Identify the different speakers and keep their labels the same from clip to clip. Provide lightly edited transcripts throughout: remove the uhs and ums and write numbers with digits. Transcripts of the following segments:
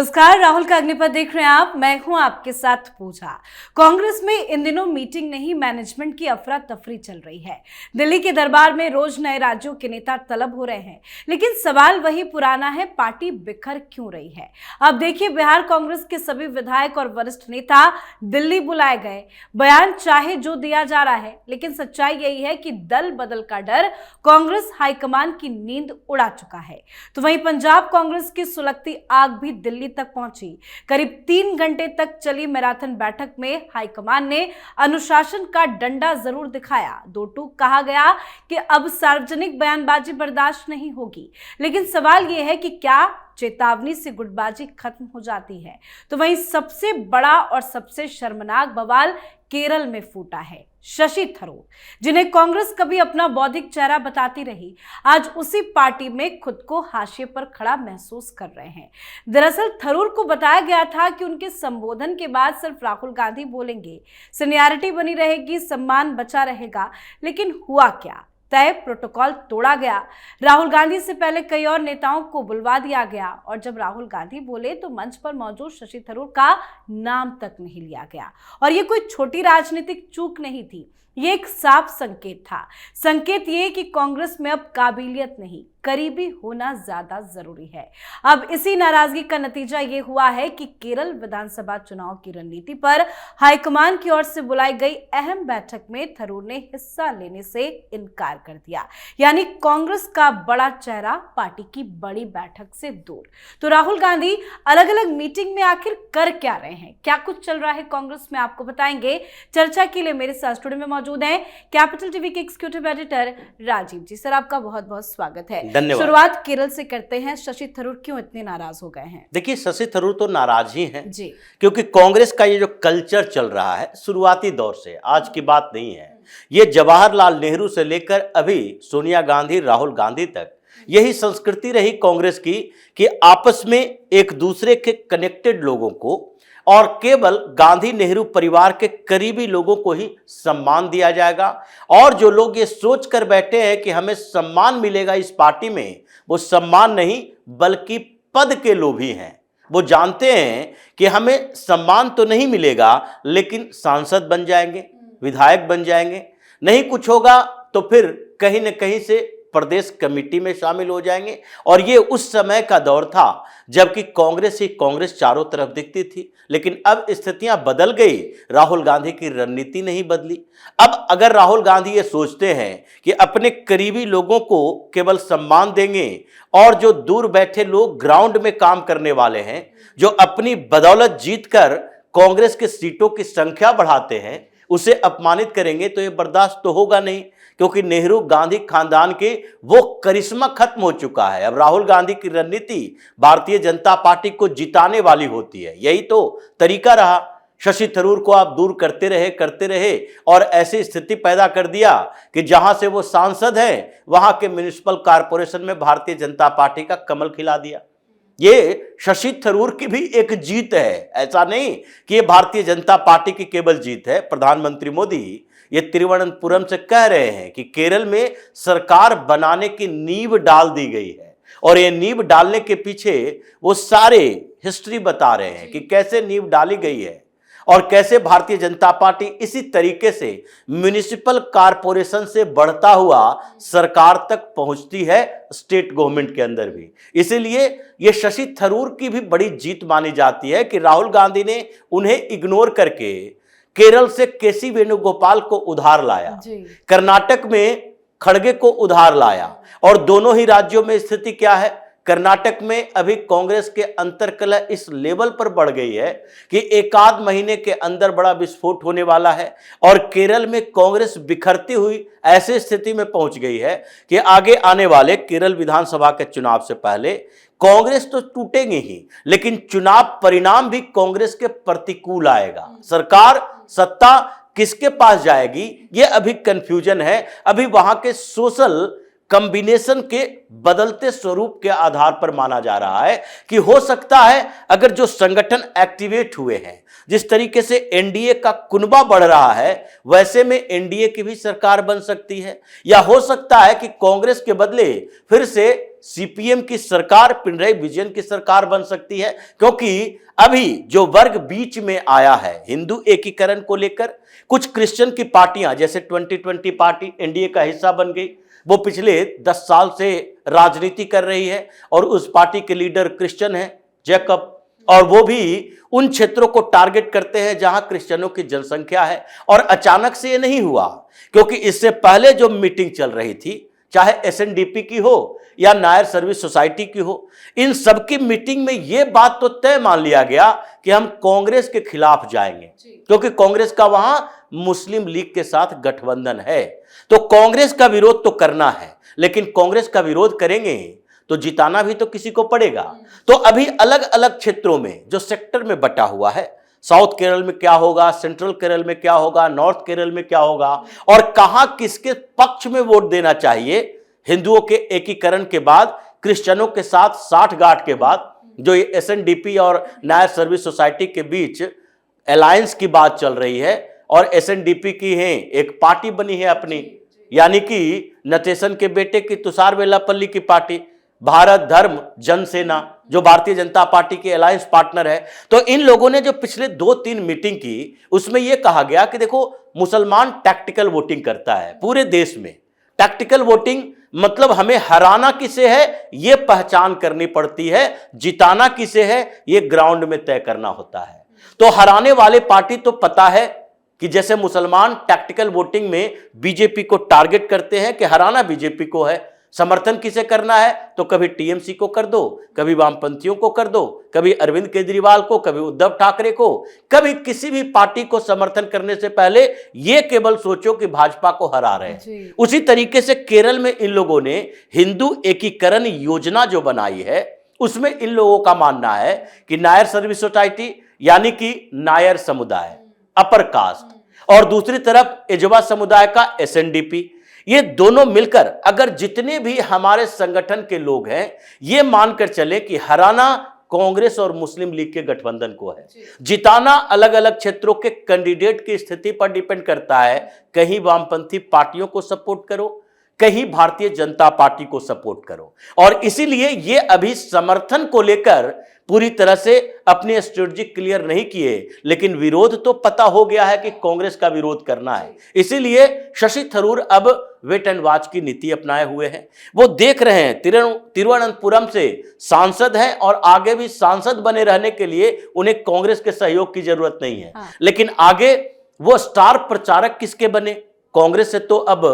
Speaker 1: नमस्कार, राहुल का अग्निपथ देख रहे हैं आप। मैं हूं आपके साथ पूजा। कांग्रेस में इन दिनों मीटिंग नहीं, मैनेजमेंट की अफरा तफरी चल रही है। दिल्ली के दरबार में रोज नए राज्यों के नेता तलब हो रहे हैं, लेकिन सवाल वही पुराना है, पार्टी बिखर क्यों रही है। अब देखिए, बिहार कांग्रेस के सभी विधायक और वरिष्ठ नेता दिल्ली बुलाए गए। बयान चाहे जो दिया जा रहा है, लेकिन सच्चाई यही है कि दल बदल का डर कांग्रेस हाईकमान की नींद उड़ा चुका है। तो वहीं पंजाब कांग्रेस की सुलगती आग भी दिल्ली तक पहुंची। करीब 3 घंटे तक चली मैराथन बैठक में हाईकमान ने अनुशासन का डंडा जरूर दिखाया। दो टूक कहा गया कि अब सार्वजनिक बयानबाजी बर्दाश्त नहीं होगी, लेकिन सवाल यह है कि क्या चेतावनी से गुटबाजी खत्म हो जाती है। तो वहीं सबसे बड़ा और सबसे शर्मनाक बवाल केरल में फूटा है। शशि थरूर, जिन्हें कांग्रेस कभी अपना बौद्धिक चेहरा बताती रही, आज उसी पार्टी में खुद को हाशिए पर खड़ा महसूस कर रहे हैं। दरअसल थरूर को बताया गया था कि उनके संबोधन के बाद सिर्फ राहुल गांधी बोलेंगे, सीनियरिटी बनी रहेगी, सम्मान बचा रहेगा। लेकिन हुआ क्या? तय प्रोटोकॉल तोड़ा गया। राहुल गांधी से पहले कई और नेताओं को बुलवा दिया गया, और जब राहुल गांधी बोले तो मंच पर मौजूद शशि थरूर का नाम तक नहीं लिया गया। और ये कोई छोटी राजनीतिक चूक नहीं थी, ये एक साफ संकेत था। संकेत ये कि कांग्रेस में अब काबिलियत नहीं, करीबी होना ज्यादा जरूरी है। अब इसी नाराजगी का नतीजा ये हुआ है कि केरल विधानसभा चुनाव की रणनीति पर हाईकमान की ओर से बुलाई गई अहम बैठक में थरूर ने हिस्सा लेने से इनकार कर दिया। यानी कांग्रेस का बड़ा चेहरा पार्टी की बड़ी बैठक से दूर। तो राहुल गांधी अलग अलग मीटिंग में आखिर कर क्या रहे हैं, क्या कुछ चल रहा है कांग्रेस में, आपको बताएंगे। चर्चा के लिए मेरे साथ स्टूडियो में मौजूद हैं कैपिटल टीवी के एग्जीक्यूटिव एडिटर राजीव जी। सर, आपका बहुत बहुत स्वागत है।
Speaker 2: धन्यवाद।
Speaker 1: शुरुआत केरल से करते हैं। शशि थरूर क्यों इतने नाराज हो गए हैं?
Speaker 2: देखिए, शशि थरूर तो नाराज ही हैं
Speaker 1: जी,
Speaker 2: क्योंकि कांग्रेस का ये जो कल्चर चल रहा है शुरुआती दौर से, आज की बात नहीं है, ये जवाहरलाल नेहरू से लेकर अभी सोनिया गांधी, राहुल गांधी तक यही संस्कृति रही कांग्रेस की कि आपस में एक दूसरे के कनेक्टेड लोगों को और केवल गांधी नेहरू परिवार के करीबी लोगों को ही सम्मान दिया जाएगा। और जो लोग ये सोच कर बैठे हैं कि हमें सम्मान मिलेगा इस पार्टी में, वो सम्मान नहीं बल्कि पद के लोभी हैं। वो जानते हैं कि हमें सम्मान तो नहीं मिलेगा, लेकिन सांसद बन जाएंगे, विधायक बन जाएंगे, नहीं कुछ होगा तो फिर कहीं न कहीं से प्रदेश कमेटी में शामिल हो जाएंगे। और ये उस समय का दौर था जबकि कांग्रेस ही कांग्रेस चारों तरफ दिखती थी। लेकिन अब स्थितियां बदल गई, राहुल गांधी की रणनीति नहीं बदली। अब अगर राहुल गांधी ये सोचते हैं कि अपने करीबी लोगों को केवल सम्मान देंगे और जो दूर बैठे लोग ग्राउंड में काम करने वाले हैं, जो अपनी बदौलत जीतकर कांग्रेस के सीटों की संख्या बढ़ाते हैं, उसे अपमानित करेंगे, तो ये बर्दाश्त तो होगा नहीं। क्योंकि नेहरू गांधी खानदान के वो करिश्मा खत्म हो चुका है। अब राहुल गांधी की रणनीति भारतीय जनता पार्टी को जिताने वाली होती है, यही तो तरीका रहा। शशि थरूर को आप दूर करते रहे और ऐसी स्थिति पैदा कर दिया कि जहां से वो सांसद हैं, वहां के म्युनिसिपल कॉर्पोरेशन में भारतीय जनता पार्टी का कमल खिला दिया। ये शशि थरूर की भी एक जीत है, ऐसा नहीं कि ये भारतीय जनता पार्टी की केवल जीत है। प्रधानमंत्री मोदी ये तिरुवनंतपुरम से कह रहे हैं कि केरल में सरकार बनाने की नींव डाल दी गई है, और ये नींव डालने के पीछे वो सारे हिस्ट्री बता रहे हैं कि कैसे नींव डाली गई है और कैसे भारतीय जनता पार्टी इसी तरीके से म्युनिसिपल कॉर्पोरेशन से बढ़ता हुआ सरकार तक पहुंचती है, स्टेट गवर्नमेंट के अंदर भी। इसीलिए ये शशि थरूर की भी बड़ी जीत मानी जाती है कि राहुल गांधी ने उन्हें इग्नोर करके केरल से केसी वेणुगोपाल को उधार लाया, कर्नाटक में खड़गे को उधार लाया। और दोनों ही राज्यों में स्थिति क्या है? कर्नाटक में अभी कांग्रेस के अंतर्कलह इस लेवल पर बढ़ गई है कि एकाध महीने के अंदर बड़ा विस्फोट होने वाला है। और केरल में कांग्रेस बिखरती हुई ऐसी स्थिति में पहुंच गई है कि आगे आने वाले केरल विधानसभा के चुनाव से पहले कांग्रेस तो टूटेंगे ही, लेकिन चुनाव परिणाम भी कांग्रेस के प्रतिकूल आएगा। सरकार, सत्ता किसके पास जाएगी, ये अभी कंफ्यूजन है। अभी वहां के सोशल कॉम्बिनेशन के बदलते स्वरूप के आधार पर माना जा रहा है कि हो सकता है अगर जो संगठन एक्टिवेट हुए हैं, जिस तरीके से एनडीए का कुनबा बढ़ रहा है, वैसे में एनडीए की भी सरकार बन सकती है। या हो सकता है कि कांग्रेस के बदले फिर से सीपीएम की सरकार, पिनराई विजयन की सरकार बन सकती है, क्योंकि अभी जो वर्ग बीच में आया है हिंदू एकीकरण को लेकर, कुछ क्रिश्चियन की पार्टियां जैसे 2020 पार्टी एनडीए का हिस्सा बन गई, वो पिछले 10 साल से राजनीति कर रही है और उस पार्टी के लीडर क्रिश्चियन है जैकब, और वो भी उन क्षेत्रों को टारगेट करते हैं जहां क्रिश्चियनों की जनसंख्या है। और अचानक से ये नहीं हुआ, क्योंकि इससे पहले जो मीटिंग चल रही थी, चाहे एसएनडीपी की हो या नायर सर्विस सोसाइटी की हो, इन सबकी मीटिंग में यह बात तो तय मान लिया गया कि हम कांग्रेस के खिलाफ जाएंगे, क्योंकि कांग्रेस का वहां मुस्लिम लीग के साथ गठबंधन है। तो कांग्रेस का विरोध तो करना है, लेकिन कांग्रेस का विरोध करेंगे तो जिताना भी तो किसी को पड़ेगा। तो अभी अलग अलग क्षेत्रों में जो सेक्टर में बटा हुआ है, साउथ केरल में क्या होगा, सेंट्रल केरल में क्या होगा, नॉर्थ केरल में क्या होगा, और कहां किसके पक्ष में वोट देना चाहिए, हिंदुओं के एकीकरण के बाद, क्रिश्चियनों के साथ साठगांठ के बाद, जो ये एसएनडीपी और नायर सर्विस सोसाइटी के बीच अलायंस की बात चल रही है, और एसएनडीपी की है एक पार्टी बनी है अपनी, यानी कि नटेशन के बेटे की तुषार वेलापल्ली की पार्टी, भारत धर्म जनसेना, जो भारतीय जनता पार्टी के अलायंस पार्टनर है। तो इन लोगों ने जो पिछले 2-3 मीटिंग की, उसमें यह कहा गया कि देखो, मुसलमान टैक्टिकल वोटिंग करता है पूरे देश में। टैक्टिकल वोटिंग मतलब हमें हराना किसे है यह पहचान करनी पड़ती है, जिताना किसे है यह ग्राउंड में तय करना होता है। तो हराने वाले पार्टी तो पता है कि जैसे मुसलमान टैक्टिकल वोटिंग में बीजेपी को टारगेट करते हैं कि हराना बीजेपी को है, समर्थन किसे करना है तो कभी टीएमसी को कर दो, कभी वामपंथियों को कर दो, कभी अरविंद केजरीवाल को, कभी उद्धव ठाकरे को, कभी किसी भी पार्टी को समर्थन करने से पहले ये केवल सोचो कि भाजपा को हरा रहे हैं। उसी तरीके से केरल में इन लोगों ने हिंदू एकीकरण योजना जो बनाई है, उसमें इन लोगों का मानना है कि नायर सर्विस सोसाइटी यानी कि नायर समुदाय, अपर कास्ट, और दूसरी तरफ एजवा समुदाय का एसएनडीपी, ये दोनों मिलकर अगर जितने भी हमारे संगठन के लोग हैं, ये मानकर चले कि हराना कांग्रेस और मुस्लिम लीग के गठबंधन को है, जिताना अलग अलग क्षेत्रों के कैंडिडेट की स्थिति पर डिपेंड करता है। कहीं वामपंथी पार्टियों को सपोर्ट करो, कहीं भारतीय जनता पार्टी को सपोर्ट करो, और इसीलिए ये अभी समर्थन को लेकर पूरी तरह से अपनी स्ट्रेटजी क्लियर नहीं किए, लेकिन विरोध तो पता हो गया है कि कांग्रेस का विरोध करना है। इसीलिए शशि थरूर अब वेट एंड वॉच की नीति अपनाए हुए हैं। वो देख रहे हैं, तिरुवनंतपुरम से सांसद हैं और आगे भी सांसद बने रहने के लिए उन्हें कांग्रेस के सहयोग की जरूरत नहीं है। लेकिन आगे वो स्टार प्रचारक किसके बने? कांग्रेस से तो अब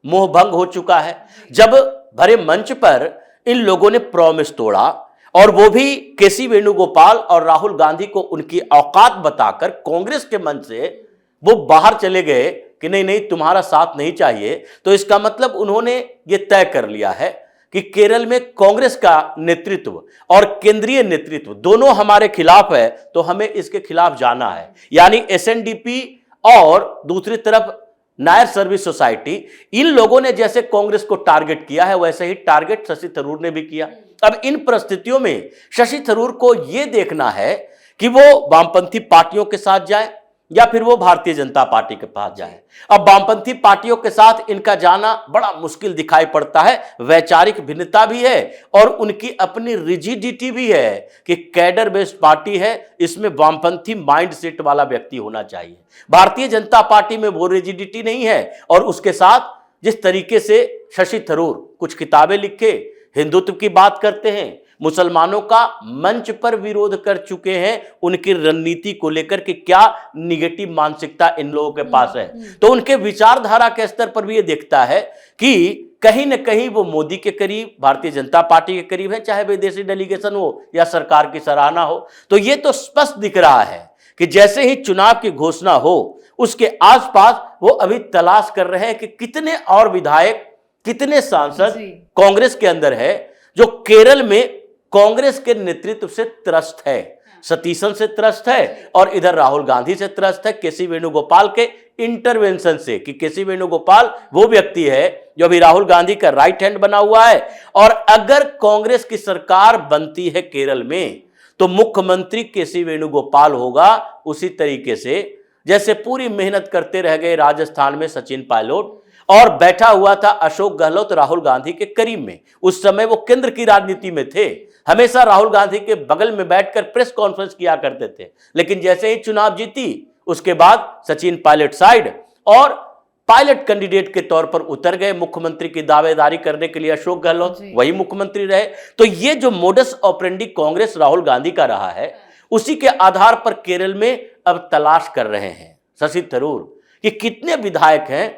Speaker 2: मोह भंग हो चुका है। जब भरे मंच पर इन लोगों ने प्रॉमिस तोड़ा, और वो भी केसी वेणुगोपाल और राहुल गांधी को उनकी औकात बताकर कांग्रेस के मंच से वो बाहर चले गए कि नहीं नहीं तुम्हारा साथ नहीं चाहिए, तो इसका मतलब उन्होंने ये तय कर लिया है कि केरल में कांग्रेस का नेतृत्व और केंद्रीय नेतृत्व दोनों हमारे खिलाफ है, तो हमें इसके खिलाफ जाना है। यानी एसएनडीपी और दूसरी तरफ नायर सर्विस सोसाइटी, इन लोगों ने जैसे कांग्रेस को टारगेट किया है, वैसे ही टारगेट शशि थरूर ने भी किया। अब इन परिस्थितियों में शशि थरूर को यह देखना है कि वो वामपंथी पार्टियों के साथ जाए या फिर वो भारतीय जनता पार्टी के पास जाए। अब वामपंथी पार्टियों के साथ इनका जाना बड़ा मुश्किल दिखाई पड़ता है। वैचारिक भिन्नता भी है और उनकी अपनी रिजिडिटी भी है कि कैडर बेस्ड पार्टी है, इसमें वामपंथी माइंडसेट वाला व्यक्ति होना चाहिए। भारतीय जनता पार्टी में वो रिजिडिटी नहीं है, और उसके साथ जिस तरीके से शशि थरूर कुछ किताबें लिखे, हिंदुत्व की बात करते हैं, मुसलमानों का मंच पर विरोध कर चुके हैं, उनकी रणनीति को लेकर कि क्या निगेटिव मानसिकता इन लोगों के पास है, तो उनके विचारधारा के स्तर पर भी ये देखता है कि कहीं न कहीं वो मोदी के करीब, भारतीय जनता पार्टी के करीब है, चाहे विदेशी डेलीगेशन हो या सरकार की सराहना हो। तो ये तो स्पष्ट दिख रहा है कि जैसे ही चुनाव की घोषणा हो, उसके आसपास वो अभी तलाश कर रहे हैं कि कितने और विधायक, कितने सांसद कांग्रेस के अंदर है जो केरल में कांग्रेस के नेतृत्व से त्रस्त है, सतीशन से त्रस्त है, और इधर राहुल गांधी से त्रस्त है, केसी वेणुगोपाल के इंटरवेंशन से, कि केसी वेणुगोपाल वो व्यक्ति है जो अभी राहुल गांधी का राइट हैंड बना हुआ है। और अगर कांग्रेस की सरकार बनती है केरल में, तो मुख्यमंत्री केसी वेणुगोपाल होगा, उसी तरीके से जैसे पूरी मेहनत करते रह गए राजस्थान में सचिन पायलट, और बैठा हुआ था अशोक गहलोत राहुल गांधी के करीब में। उस समय वो केंद्र की राजनीति में थे, हमेशा राहुल गांधी के बगल में बैठकर प्रेस कॉन्फ्रेंस किया करते थे। लेकिन जैसे ही चुनाव जीती, उसके बाद सचिन पायलट साइड और पायलट कैंडिडेट के तौर पर उतर गए। मुख्यमंत्री की दावेदारी करने के लिए अशोक गहलोत वही मुख्यमंत्री रहे। तो ये जो मोडस ऑपरेंडी कांग्रेस राहुल गांधी का रहा है, उसी के आधार पर केरल में अब तलाश कर रहे हैं शशि थरूर कि कितने विधायक हैं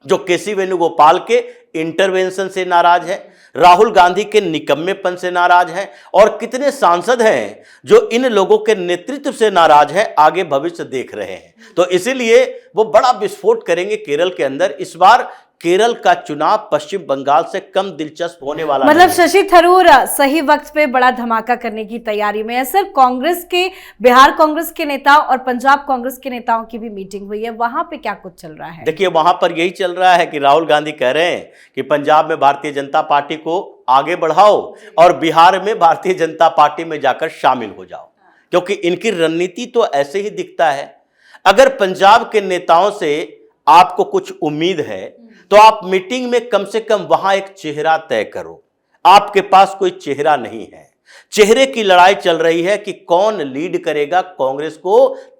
Speaker 2: जो केसी वेणुगोपाल के इंटरवेंशन से नाराज हैं, राहुल गांधी के निकम्मेपन से नाराज हैं, और कितने सांसद हैं जो इन लोगों के नेतृत्व से नाराज हैं, आगे भविष्य देख रहे हैं। तो इसीलिए वो बड़ा विस्फोट करेंगे केरल के अंदर। इस बार केरल का चुनाव पश्चिम बंगाल से कम दिलचस्प होने वाला
Speaker 1: मतलब शशि थरूर सही वक्त पे बड़ा धमाका करने की तैयारी में है। सर, कांग्रेस के, बिहार कांग्रेस के नेता और पंजाब कांग्रेस के नेताओं की भी मीटिंग हुई है, वहां पे क्या कुछ चल रहा है?
Speaker 2: देखिए, वहां पर यही चल रहा है कि राहुल गांधी कह रहे हैं कि पंजाब में भारतीय जनता पार्टी को आगे बढ़ाओ और बिहार में भारतीय जनता पार्टी में जाकर शामिल हो जाओ, क्योंकि इनकी रणनीति तो ऐसे ही दिखता है। अगर पंजाब के नेताओं से आपको कुछ उम्मीद है तो आप मीटिंग में कम से कम वहां एक चेहरा तय करो। आपके पास कोई चेहरा नहीं है, चेहरे की लड़ाई चल रही है कि कौन लीड करेगा कांग्रेस को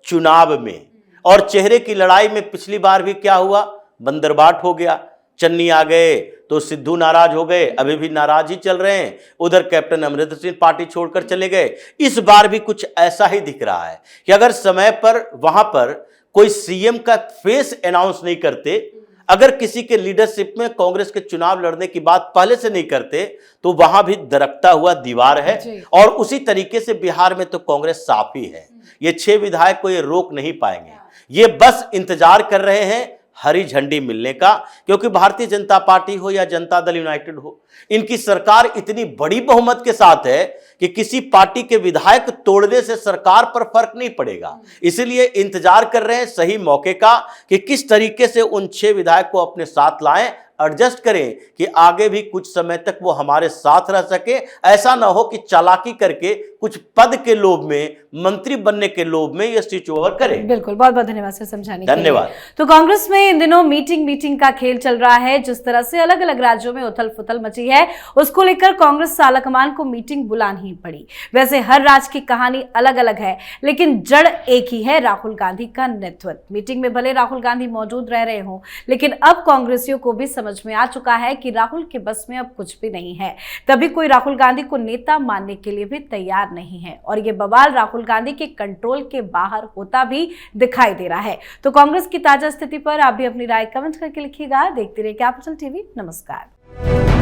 Speaker 2: चुनाव में। और चेहरे की लड़ाई में पिछली बार भी क्या हुआ, बंदरबाट हो गया, चन्नी आ गए तो सिद्धू नाराज हो गए, अभी भी नाराज ही चल रहे हैं। उधर कैप्टन अमरिंदर सिंह पार्टी छोड़कर चले गए। इस बार भी कुछ ऐसा ही दिख रहा है कि अगर समय पर वहां पर कोई सीएम का फेस अनाउंस नहीं करते, अगर किसी के लीडरशिप में कांग्रेस के चुनाव लड़ने की बात पहले से नहीं करते, तो वहां भी दरकता हुआ दीवार है। और उसी तरीके से बिहार में तो कांग्रेस साफ ही है। ये 6 विधायक को ये रोक नहीं पाएंगे, ये बस इंतजार कर रहे हैं हरी झंडी मिलने का। क्योंकि भारतीय जनता पार्टी हो या जनता दल यूनाइटेड हो, इनकी सरकार इतनी बड़ी बहुमत के साथ है कि किसी पार्टी के विधायक तोड़ने से सरकार पर फर्क नहीं पड़ेगा। इसलिए इंतजार कर रहे हैं सही मौके का कि किस तरीके से उन 6 विधायक को अपने साथ लाएं, एडजस्ट करें कि आगे भी कुछ समय तक वो हमारे साथ रह सके। ऐसा ना हो कि चालाकी करके कुछ पद के लोभ में, मंत्री बनने के लोभ में ये स्विच ओवर करें।
Speaker 1: बिल्कुल, बहुत बहुत धन्यवाद सर समझाने के लिए।
Speaker 2: धन्यवाद।
Speaker 1: तो कांग्रेस में इन दिनों मीटिंग का खेल चल रहा है। जिस तरह से अलग अलग राज्यों में उथल पुथल मची है, उसको लेकर कांग्रेस आलाकमान को मीटिंग बुलानी ही पड़ी। वैसे हर राज्य की कहानी अलग अलग है, लेकिन जड़ एक ही है, राहुल गांधी का नेतृत्व। मीटिंग में भले राहुल गांधी मौजूद रह रहे हों, लेकिन अब कांग्रेसियों को भी समझ में आ चुका है कि राहुल के बस में अब कुछ भी नहीं है। तभी कोई राहुल गांधी को नेता मानने के लिए भी तैयार नहीं है, और ये बवाल राहुल गांधी के कंट्रोल के बाहर होता भी दिखाई दे रहा है। तो कांग्रेस की ताजा स्थिति पर आप भी अपनी राय कमेंट करके लिखिएगा। देखते रहिए कैपिटल टीवी। नमस्कार।